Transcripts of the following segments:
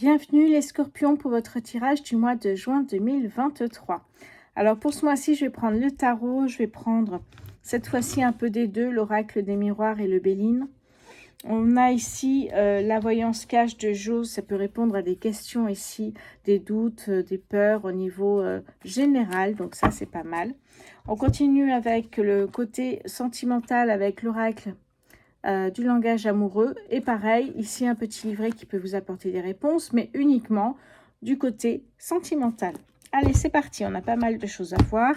Bienvenue les scorpions pour votre tirage du mois de juin 2023. Alors pour ce mois-ci, je vais prendre le tarot, je vais prendre cette fois-ci un peu des deux, l'oracle des miroirs et le Béline. On a ici la voyance cache de Jo, ça peut répondre à des questions ici, des doutes, des peurs au niveau général, donc ça c'est pas mal. On continue avec le côté sentimental avec l'oracle du langage amoureux. Et pareil, ici un petit livret qui peut vous apporter des réponses, mais uniquement du côté sentimental. Allez, c'est parti, on a pas mal de choses à voir.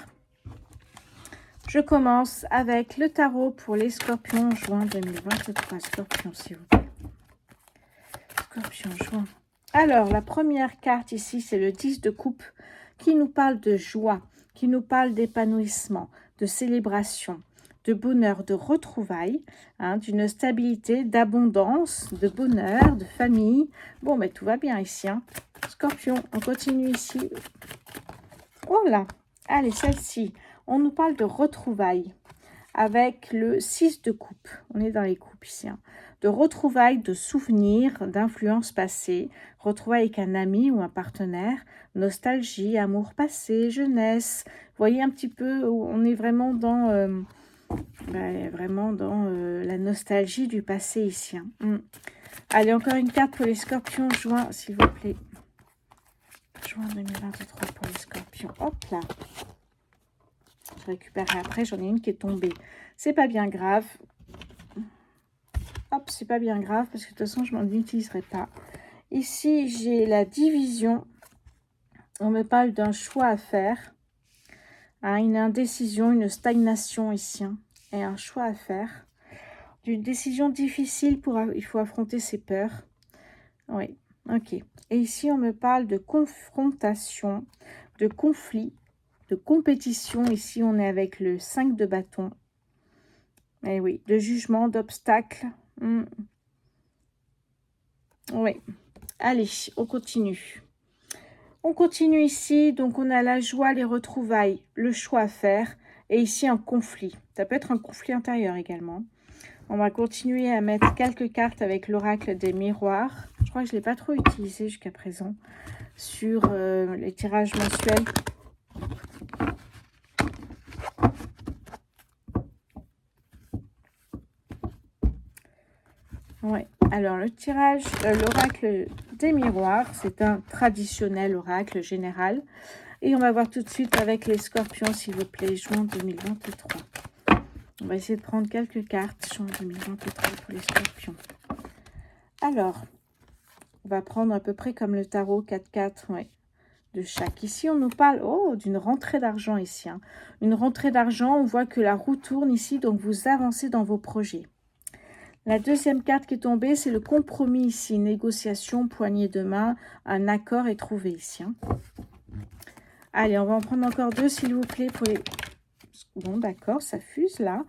Je commence avec le tarot pour les scorpions, juin 2023. Scorpion, s'il vous plaît. Scorpion, juin. Alors, la première carte ici, c'est le 10 de coupe qui nous parle de joie, qui nous parle d'épanouissement, de célébration, de bonheur, de retrouvailles, hein, d'une stabilité, d'abondance, de bonheur, de famille. Bon, mais tout va bien ici. Hein. Scorpion, on continue ici. Oh là, allez, celle-ci. On nous parle de retrouvailles avec le 6 de coupe. On est dans les coupes ici. Hein. De retrouvailles, de souvenirs, d'influences passées, retrouvailles avec un ami ou un partenaire, nostalgie, amour passé, jeunesse. Vous voyez un petit peu, on est vraiment dans... la nostalgie du passé ici. Hein. Allez, encore une carte pour les scorpions. Juin, s'il vous plaît. Juin 2023 pour les scorpions. Hop là. Je récupérerai après. J'en ai une qui est tombée. C'est pas bien grave. Hop, c'est pas bien grave parce que de toute façon, je m'en utiliserai pas. Ici, j'ai la division. On me parle d'un choix à faire. Hein, une indécision, une stagnation ici. Hein, et un choix à faire. D'une décision difficile, il faut affronter ses peurs. Oui, ok. Et ici, on me parle de confrontation, de conflit, de compétition. Ici, on est avec le 5 de bâton. Et oui, de jugement, d'obstacle. Oui. Allez, on continue. On continue ici. Donc, on a la joie, les retrouvailles, le choix à faire. Et ici, un conflit. Ça peut être un conflit intérieur également. On va continuer à mettre quelques cartes avec l'oracle des miroirs. Je crois que je ne l'ai pas trop utilisé jusqu'à présent sur les tirages mensuels. Ouais. Alors, le tirage, l'oracle des miroirs, c'est un traditionnel oracle général. Et on va voir tout de suite avec les scorpions, s'il vous plaît, juin 2023. On va essayer de prendre quelques cartes, juin 2023 pour les scorpions. Alors, on va prendre à peu près comme le tarot 4-4, ouais, de chaque. Ici, on nous parle d'une rentrée d'argent ici. Hein. Une rentrée d'argent, on voit que la roue tourne ici, donc vous avancez dans vos projets. La deuxième carte qui est tombée, c'est le compromis ici. Négociation, poignée de main, un accord est trouvé ici. Hein. Allez, on va en prendre encore deux, s'il vous plaît. Pour les... Bon, d'accord, ça fuse là.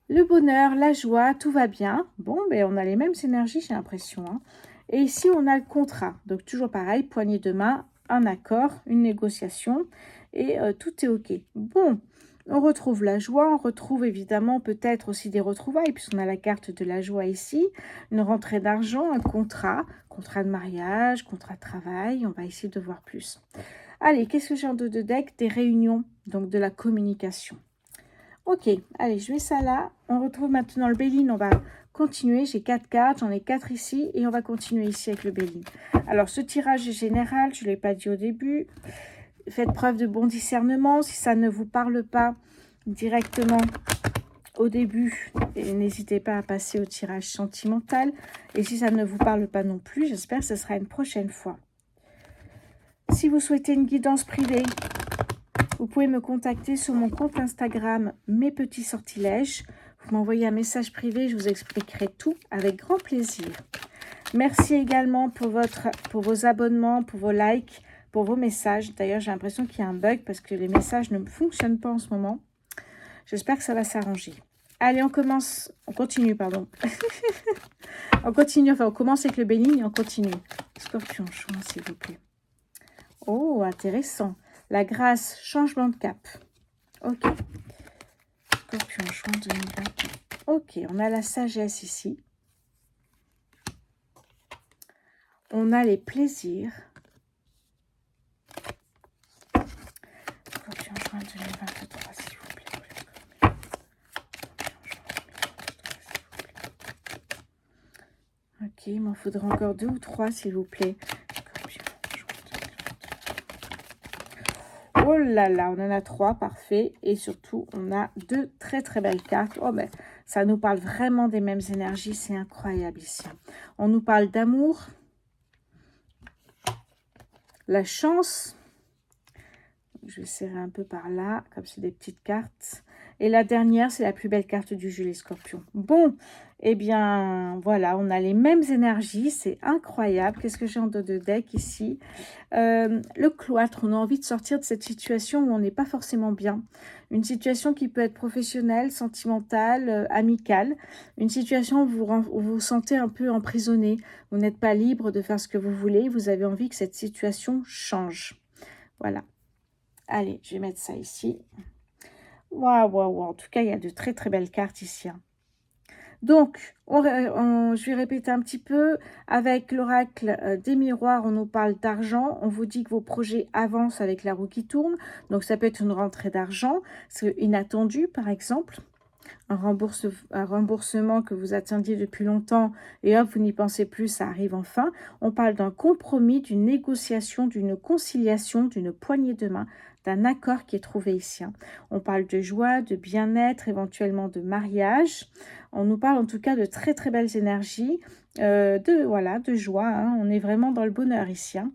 Le bonheur, la joie, tout va bien. Bon, ben, on a les mêmes énergies, j'ai l'impression. Hein. Et ici, on a le contrat. Donc, toujours pareil, poignée de main, un accord, une négociation. Et tout est OK. Bon, on retrouve la joie. On retrouve évidemment peut-être aussi des retrouvailles, puisqu'on a la carte de la joie ici. Une rentrée d'argent, un contrat. Contrat de mariage, contrat de travail. On va essayer de voir plus. Allez, qu'est-ce que j'ai en dos de deck? Des réunions, donc de la communication. Ok, allez, je mets ça là. On retrouve maintenant le Béline. On va continuer. J'ai 4 cartes, j'en ai 4 ici. Et on va continuer ici avec le Béline. Alors, ce tirage est général. Je ne l'ai pas dit au début. Faites preuve de bon discernement. Si ça ne vous parle pas directement au début, n'hésitez pas à passer au tirage sentimental. Et si ça ne vous parle pas non plus, j'espère que ce sera une prochaine fois. Si vous souhaitez une guidance privée, vous pouvez me contacter sur mon compte Instagram, Mes Petits Sortilèges. Vous m'envoyez un message privé, je vous expliquerai tout avec grand plaisir. Merci également pour vos abonnements, pour vos likes, pour vos messages. D'ailleurs, j'ai l'impression qu'il y a un bug parce que les messages ne fonctionnent pas en ce moment. J'espère que ça va s'arranger. Allez, on continue, pardon. On commence avec le Béline et on continue. Scorpion, juin, s'il vous plaît. Oh, intéressant. La grâce, changement de cap. Ok. Scorpion, juin 2020. Ok, on a la sagesse ici. on a les plaisirs. Scorpion, juin 2023, s'il vous plaît. Ok, il m'en faudra encore 2 ou 3, s'il vous plaît. Scorpion, juin 2023. Oh là là, on en a 3, parfait. Et surtout, on a 2 très très belles cartes. Oh ben, ça nous parle vraiment des mêmes énergies, c'est incroyable ici. On nous parle d'amour, la chance. Je vais serrer un peu par là, comme c'est des petites cartes. Et la dernière, c'est la plus belle carte du jeu, les scorpions. Bon, eh bien, voilà, on a les mêmes énergies. C'est incroyable. Qu'est-ce que j'ai en dos de deck ici? Le cloître, on a envie de sortir de cette situation où on n'est pas forcément bien. Une situation qui peut être professionnelle, sentimentale, amicale. Une situation où vous vous sentez un peu emprisonné. Vous n'êtes pas libre de faire ce que vous voulez. Vous avez envie que cette situation change. Voilà. Allez, je vais mettre ça ici. Waouh, waouh, waouh. En tout cas, il y a de très, très belles cartes ici. Hein. Donc, je vais répéter un petit peu. Avec l'oracle des miroirs, on nous parle d'argent. On vous dit que vos projets avancent avec la roue qui tourne. Donc, ça peut être une rentrée d'argent. C'est inattendu, par exemple. Un remboursement que vous attendiez depuis longtemps et hop, vous n'y pensez plus, ça arrive enfin. On parle d'un compromis, d'une négociation, d'une conciliation, d'une poignée de main, d'un accord qui est trouvé ici. On parle de joie, de bien-être, éventuellement de mariage. On nous parle en tout cas de très très belles énergies, de joie. Hein. On est vraiment dans le bonheur ici. Hein.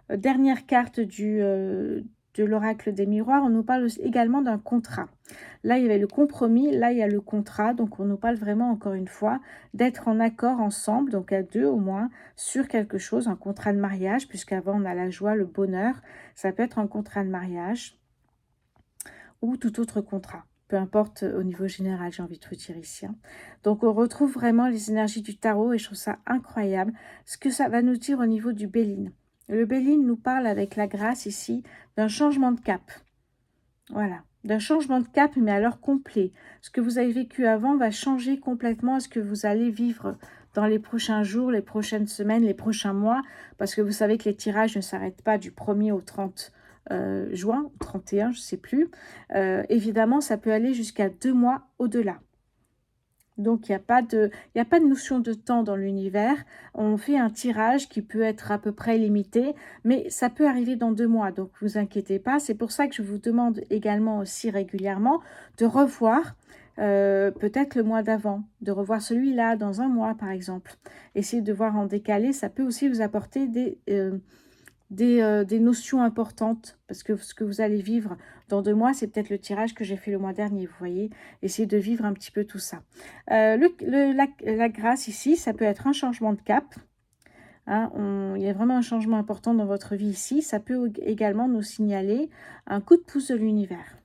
Dernière carte de l'oracle des miroirs, on nous parle également d'un contrat. Là, il y avait le compromis, là, il y a le contrat. Donc, on nous parle vraiment, encore une fois, d'être en accord ensemble, donc à 2 au moins, sur quelque chose, un contrat de mariage, puisqu'avant, on a la joie, le bonheur. Ça peut être un contrat de mariage ou tout autre contrat. Peu importe au niveau général, j'ai envie de vous dire ici. Hein. Donc, on retrouve vraiment les énergies du tarot et je trouve ça incroyable. Ce que ça va nous dire au niveau du Béline. Le Béline nous parle avec la grâce ici d'un changement de cap. Voilà, d'un changement de cap, mais alors complet. Ce que vous avez vécu avant va changer complètement à ce que vous allez vivre dans les prochains jours, les prochaines semaines, les prochains mois, parce que vous savez que les tirages ne s'arrêtent pas du 1er au 30 juin, 31, je ne sais plus. Évidemment, ça peut aller jusqu'à 2 mois au-delà. Donc, il n'y a pas de notion de temps dans l'univers. On fait un tirage qui peut être à peu près limité, mais ça peut arriver dans 2 mois. Donc, vous inquiétez pas. C'est pour ça que je vous demande également aussi régulièrement de revoir peut-être le mois d'avant, de revoir celui-là dans 1 mois, par exemple. Essayez de voir en décalé. Ça peut aussi vous apporter des notions importantes, parce que ce que vous allez vivre dans 2 mois, c'est peut-être le tirage que j'ai fait le mois dernier, vous voyez. Essayez de vivre un petit peu tout ça. La grâce ici, ça peut être un changement de cap. Hein, il y a vraiment un changement important dans votre vie ici. Ça peut également nous signaler un coup de pouce de l'univers.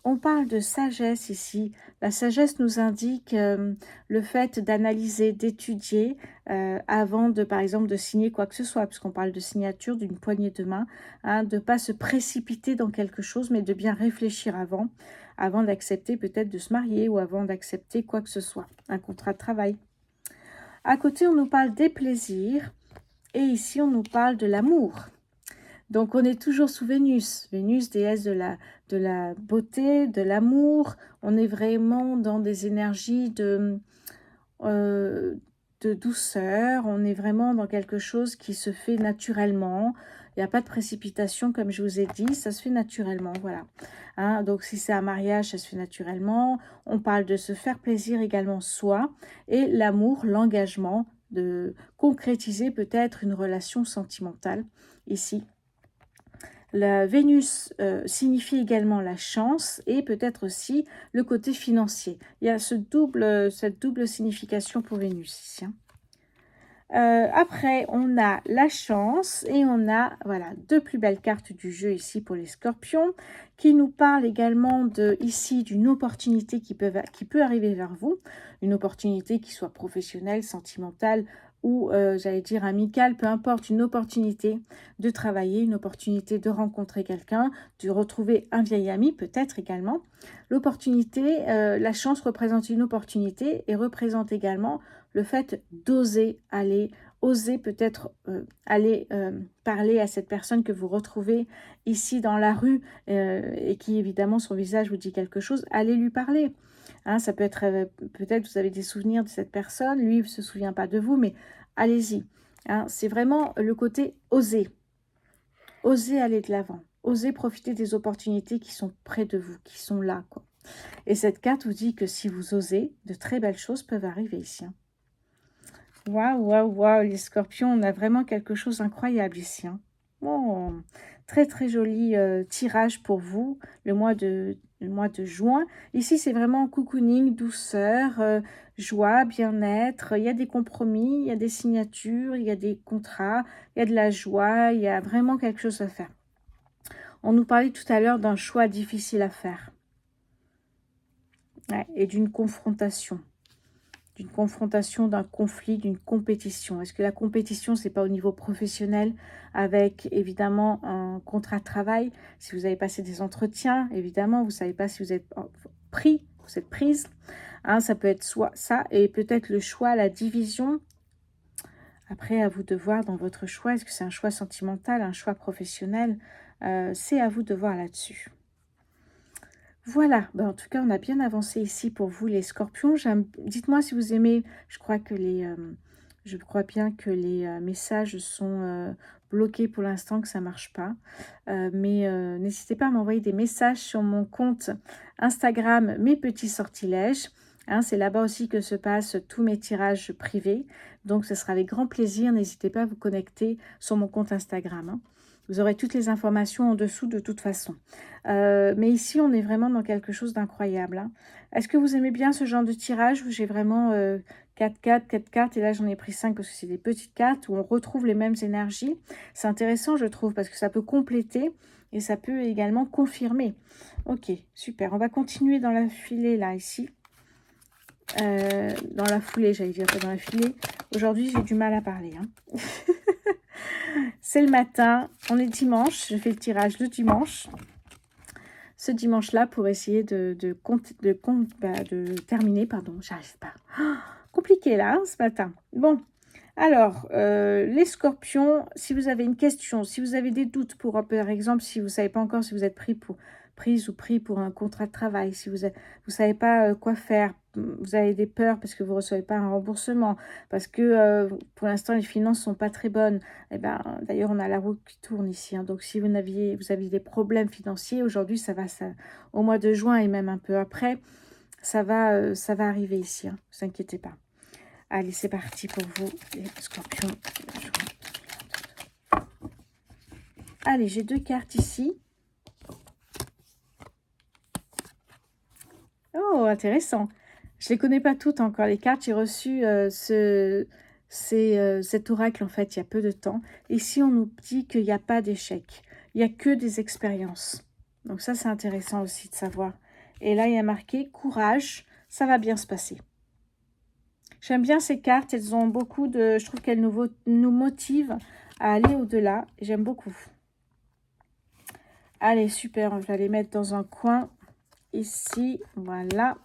On parle de sagesse ici. La sagesse nous indique le fait d'analyser, d'étudier avant de, par exemple, de signer quoi que ce soit, puisqu'on parle de signature, d'une poignée de main, hein, de ne pas se précipiter dans quelque chose, mais de bien réfléchir avant d'accepter peut-être de se marier ou avant d'accepter quoi que ce soit, un contrat de travail. À côté, on nous parle des plaisirs et ici, on nous parle de l'amour. Donc, on est toujours sous Vénus. Vénus, déesse de la beauté, de l'amour. On est vraiment dans des énergies de douceur. On est vraiment dans quelque chose qui se fait naturellement. Il n'y a pas de précipitation, comme je vous ai dit. Ça se fait naturellement, voilà. Hein, donc, si c'est un mariage, ça se fait naturellement. On parle de se faire plaisir également soi. Et l'amour, l'engagement, de concrétiser peut-être une relation sentimentale ici. La Vénus signifie également la chance et peut-être aussi le côté financier. Il y a cette double signification pour Vénus ici. Hein. Après, on a la chance et on a voilà 2 plus belles cartes du jeu ici pour les scorpions qui nous parlent également ici d'une opportunité qui peut arriver vers vous. Une opportunité qui soit professionnelle, sentimentale ou j'allais dire amicale, peu importe, une opportunité de travailler, une opportunité de rencontrer quelqu'un, de retrouver un vieil ami peut-être également. L'opportunité, la chance représente une opportunité et représente également le fait d'oser aller osez peut-être aller parler à cette personne que vous retrouvez ici dans la rue et qui évidemment son visage vous dit quelque chose, allez lui parler. Hein, ça peut être, peut-être vous avez des souvenirs de cette personne, lui ne se souvient pas de vous, mais allez-y. Hein, c'est vraiment le côté oser. Osez aller de l'avant. Osez profiter des opportunités qui sont près de vous, qui sont là, quoi. Et cette carte vous dit que si vous osez, de très belles choses peuvent arriver ici. Hein. Waouh, waouh, waouh, les scorpions, on a vraiment quelque chose d'incroyable ici. Hein. Oh, très, très joli tirage pour vous, le mois de juin. Ici, c'est vraiment cocooning, douceur, joie, bien-être. Il y a des compromis, il y a des signatures, il y a des contrats, il y a de la joie, il y a vraiment quelque chose à faire. On nous parlait tout à l'heure d'un choix difficile à faire. Ouais, et d'une confrontation, d'un conflit, d'une compétition. Est-ce que la compétition, c'est pas au niveau professionnel avec évidemment un contrat de travail? Si vous avez passé des entretiens, évidemment, vous savez pas si vous êtes pris, vous êtes prise. Hein, ça peut être soit ça et peut-être le choix, la division. Après, à vous de voir dans votre choix, est-ce que c'est un choix sentimental, un choix professionnel? C'est à vous de voir là-dessus. Voilà, ben, en tout cas, on a bien avancé ici pour vous, les scorpions. Dites-moi si vous aimez, je crois bien que les messages sont bloqués pour l'instant, que ça ne marche pas. Mais n'hésitez pas à m'envoyer des messages sur mon compte Instagram, mes petits sortilèges. Hein, c'est là-bas aussi que se passent tous mes tirages privés. Donc, ce sera avec grand plaisir. N'hésitez pas à vous connecter sur mon compte Instagram. Hein. Vous aurez toutes les informations en dessous de toute façon. Mais ici, on est vraiment dans quelque chose d'incroyable. Hein. Est-ce que vous aimez bien ce genre de tirage où j'ai vraiment 4 cartes et là j'en ai pris 5 parce que c'est des petites cartes où on retrouve les mêmes énergies. C'est intéressant, je trouve, parce que ça peut compléter et ça peut également confirmer. Ok, super. On va continuer dans la filée là, ici. Dans la foulée, j'allais dire, pas dans la filée. Aujourd'hui, j'ai du mal à parler. Hein. C'est le matin, on est dimanche, je fais le tirage le dimanche. Ce dimanche-là pour essayer de terminer, pardon, j'arrive pas. Oh, compliqué là, hein, ce matin. Bon, alors, les scorpions, si vous avez une question, si vous avez des doutes pour, par exemple, si vous ne savez pas encore si vous êtes prise ou pris pour un contrat de travail, si vous ne savez pas quoi faire, vous avez des peurs parce que vous ne recevez pas un remboursement, parce que pour l'instant les finances ne sont pas très bonnes, et ben, d'ailleurs on a la roue qui tourne ici, hein, donc si vous aviez des problèmes financiers, aujourd'hui ça, au mois de juin et même un peu après, ça va arriver ici, hein, ne vous inquiétez pas. Allez, c'est parti pour vous, les scorpions. Allez, j'ai 2 cartes ici. Oh, intéressant. Je ne les connais pas toutes encore, les cartes. J'ai reçu cet oracle, en fait, il y a peu de temps. Ici, on nous dit qu'il n'y a pas d'échec. Il n'y a que des expériences. Donc ça, c'est intéressant aussi de savoir. Et là, il y a marqué « Courage, ça va bien se passer ». J'aime bien ces cartes, elles ont beaucoup de... Je trouve qu'elles nous motivent à aller au-delà. J'aime beaucoup. Allez, super, je vais les mettre dans un coin. Ici, voilà.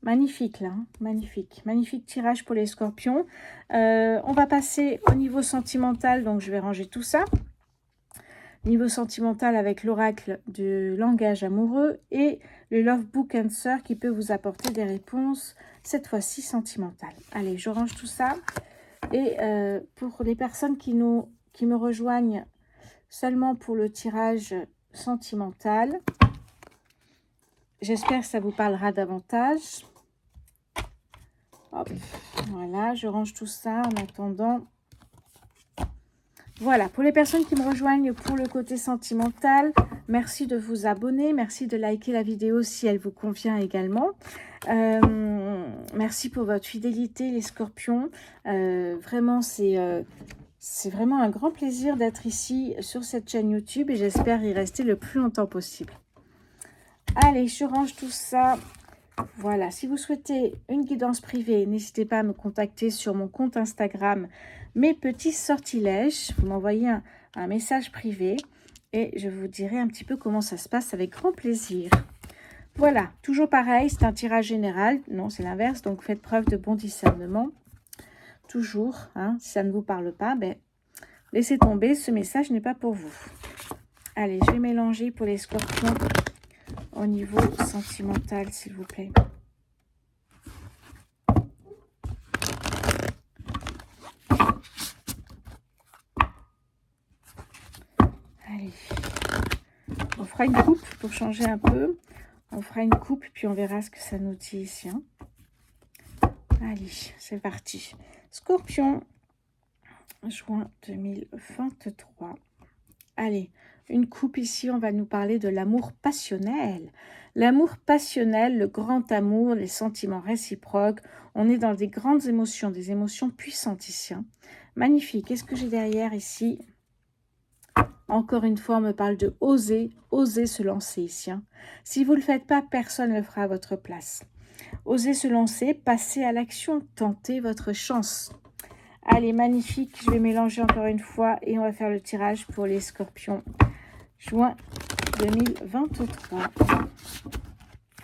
Magnifique, là. Hein, magnifique. Magnifique tirage pour les scorpions. On va passer au niveau sentimental, donc je vais ranger tout ça. Niveau sentimental avec l'oracle du langage amoureux et le Love Book Answer qui peut vous apporter des réponses, cette fois-ci sentimentales. Allez, je range tout ça. Et pour les personnes qui me rejoignent seulement pour le tirage sentimental, j'espère que ça vous parlera davantage. Hop, voilà, je range tout ça en attendant. Voilà, pour les personnes qui me rejoignent pour le côté sentimental, merci de vous abonner, merci de liker la vidéo si elle vous convient également. Merci pour votre fidélité, les scorpions. Vraiment, c'est vraiment un grand plaisir d'être ici sur cette chaîne YouTube et j'espère y rester le plus longtemps possible. Allez, je range tout ça. Voilà, si vous souhaitez une guidance privée, n'hésitez pas à me contacter sur mon compte Instagram, mes petits sortilèges. Vous m'envoyez un message privé et je vous dirai un petit peu comment ça se passe avec grand plaisir. Voilà, toujours pareil, c'est un tirage général. Non, c'est l'inverse, donc faites preuve de bon discernement. toujours. Hein, si ça ne vous parle pas, ben, laissez tomber, ce message n'est pas pour vous. Allez, je vais mélanger pour les scorpions au niveau sentimental, s'il vous plaît. Allez, on fera une coupe pour changer un peu. On fera une coupe, puis on verra ce que ça nous dit ici. Hein. Allez, c'est parti. Scorpion, juin 2023. Allez, une coupe ici, on va nous parler de l'amour passionnel. L'amour passionnel, le grand amour, les sentiments réciproques. On est dans des grandes émotions, des émotions puissantes ici. Hein. Magnifique. Qu'est-ce que j'ai derrière ici? Encore une fois, on me parle de oser, oser se lancer ici. Hein. Si vous ne le faites pas, personne ne le fera à votre place. Osez se lancer, passez à l'action, tentez votre chance. Allez, magnifique. Je vais mélanger encore une fois et on va faire le tirage pour les scorpions. Juin 2023.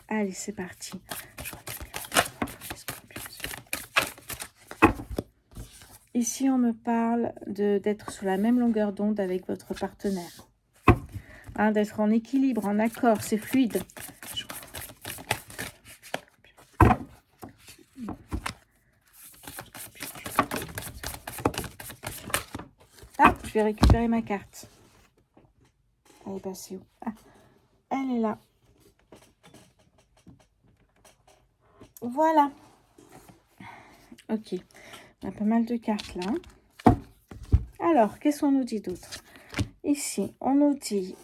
Allez, c'est parti. Ici, on me parle d'être sur la même longueur d'onde avec votre partenaire. Hein, d'être en équilibre, en accord, c'est fluide. Ah, je vais récupérer ma carte. Elle est passée où? Ah, elle est là. Voilà. Ok. On a pas mal de cartes là. Alors, qu'est-ce qu'on nous dit d'autre? Ici, on nous dit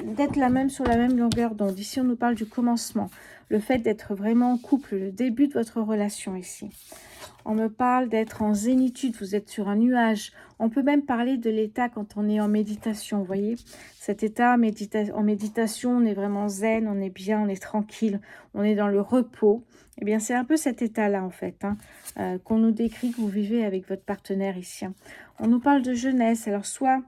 d'être sur la même longueur d'onde. Ici, on nous parle du commencement. Le fait d'être vraiment en couple, le début de votre relation ici. On me parle d'être en zénitude, vous êtes sur un nuage. On peut même parler de l'état quand on est en méditation, vous voyez. Cet état en méditation, on est vraiment zen, on est bien, on est tranquille, on est dans le repos. Eh bien, c'est un peu cet état-là, en fait, hein, qu'on nous décrit, que vous vivez avec votre partenaire ici. Hein. On nous parle de jeunesse, alors soit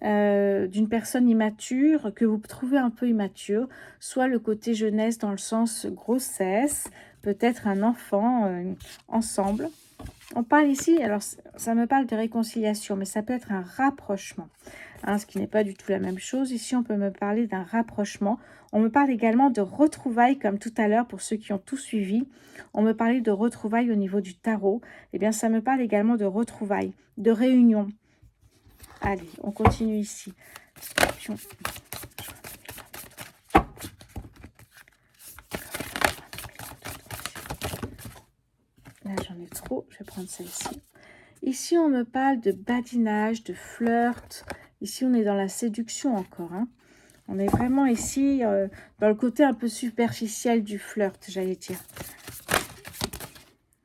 d'une personne immature, que vous trouvez un peu immature, soit le côté jeunesse dans le sens grossesse, peut-être un enfant ensemble. On parle ici, alors ça me parle de réconciliation, mais ça peut être un rapprochement, hein, ce qui n'est pas du tout la même chose. Ici, on peut me parler d'un rapprochement. On me parle également de retrouvailles, comme tout à l'heure, pour ceux qui ont tout suivi. On me parlait de retrouvailles au niveau du tarot. Eh bien, ça me parle également de retrouvailles, de réunions. Allez, on continue ici. Scorpion. Là, j'en ai trop. Je vais prendre celle-ci. Ici, on me parle de badinage, de flirt. Ici, on est dans la séduction encore. Hein. On est vraiment ici dans le côté un peu superficiel du flirt, j'allais dire.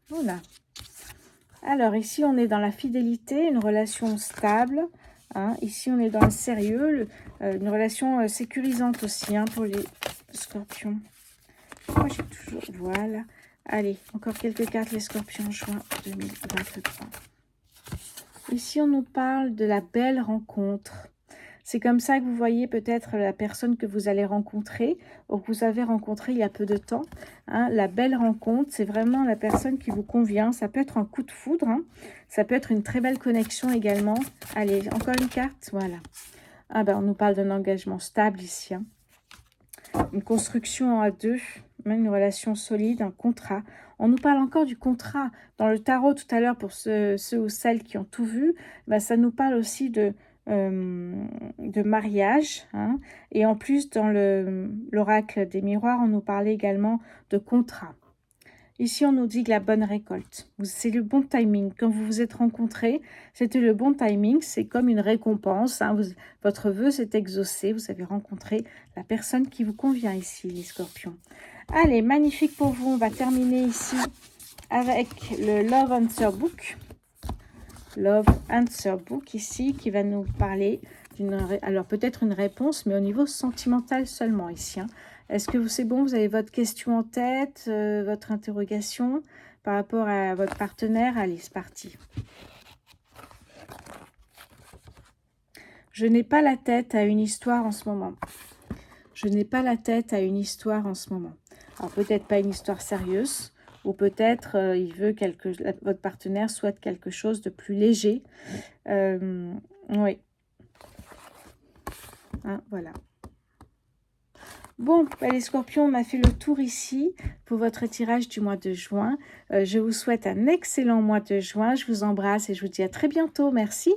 Voilà. Alors, ici, on est dans la fidélité, une relation stable. Hein. Ici, on est dans le sérieux, une relation sécurisante aussi hein, pour les scorpions. Moi, j'ai toujours... Voilà. Allez, encore quelques cartes, les scorpions, juin 2023. Ici, on nous parle de la belle rencontre. C'est comme ça que vous voyez peut-être la personne que vous allez rencontrer ou que vous avez rencontré il y a peu de temps. Hein. La belle rencontre, c'est vraiment la personne qui vous convient. Ça peut être un coup de foudre. Hein. Ça peut être une très belle connexion également. Allez, encore une carte. Voilà. Ah ben, on nous parle d'un engagement stable ici. Hein. Une construction à deux, même une relation solide, un contrat. On nous parle encore du contrat. Dans le tarot tout à l'heure, pour ceux ou celles qui ont tout vu, ben, ça nous parle aussi de mariage. Hein. Et en plus, dans l'oracle des miroirs, on nous parlait également de contrat. Ici, on nous dit que la bonne récolte. C'est le bon timing. Quand vous vous êtes rencontrés, c'était le bon timing. C'est comme une récompense. Hein. Votre vœu s'est exaucé. Vous avez rencontré la personne qui vous convient ici, les scorpions. Allez, magnifique pour vous. On va terminer ici avec le Love Answer Book. Love Answer Book ici, qui va nous parler alors peut-être une réponse, mais au niveau sentimental seulement ici. Hein. Est-ce que c'est bon, vous avez votre question en tête, votre interrogation par rapport à votre partenaire? Allez, c'est parti. Je n'ai pas la tête à une histoire en ce moment. Je n'ai pas la tête à une histoire en ce moment. Alors peut-être pas une histoire sérieuse, ou peut-être il veut votre partenaire souhaite quelque chose de plus léger. Oui. Hein, voilà. Bon, les scorpions, on a fait le tour ici pour votre tirage du mois de juin. Je vous souhaite un excellent mois de juin. Je vous embrasse et je vous dis à très bientôt. Merci.